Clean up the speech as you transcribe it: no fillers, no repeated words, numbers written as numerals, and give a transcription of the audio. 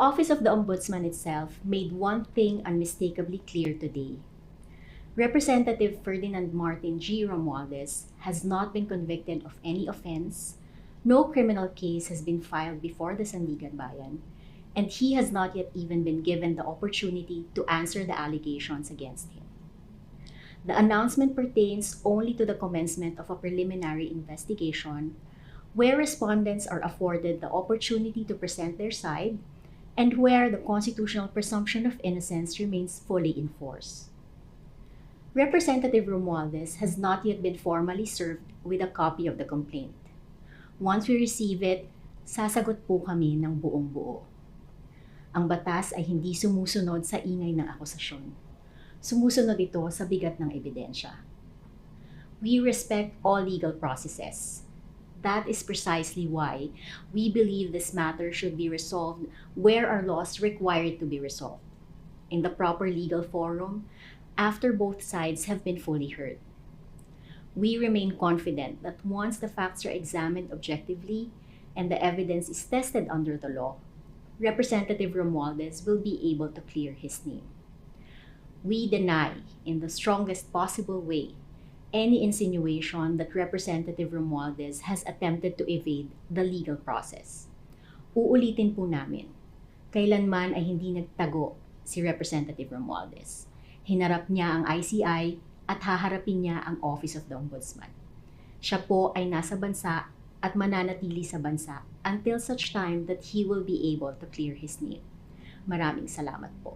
Office of the Ombudsman itself made one thing unmistakably clear today. Representative Ferdinand Martin G. Romualdez has not been convicted of any offense, no criminal case has been filed before the Sandigan Bayan, and he has not yet even been given the opportunity to answer the allegations against him. The announcement pertains only to the commencement of a preliminary investigation where respondents are afforded the opportunity to present their side and where the constitutional presumption of innocence remains fully in force. Representative Romualdez has not yet been formally served with a copy of the complaint. Once we receive it, sasagot po kami ng buong buo. Ang batas ay hindi sumusunod sa ingay ng akusasyon. Sumusunod ito sa bigat ng ebidensya. We respect all legal processes. That is precisely why we believe this matter should be resolved where our laws require it to be resolved, in the proper legal forum, after both sides have been fully heard. We remain confident that once the facts are examined objectively and the evidence is tested under the law, Representative Romualdez will be able to clear his name. We deny, in the strongest possible way, any insinuation that Representative Romualdez has attempted to evade the legal process. Uulitin po namin, kailanman ay hindi nagtago si Representative Romualdez. Hinarap niya ang ICI at haharapin niya ang Office of the Ombudsman. Siya po ay nasa bansa at mananatili sa bansa until such time that he will be able to clear his name. Maraming salamat po.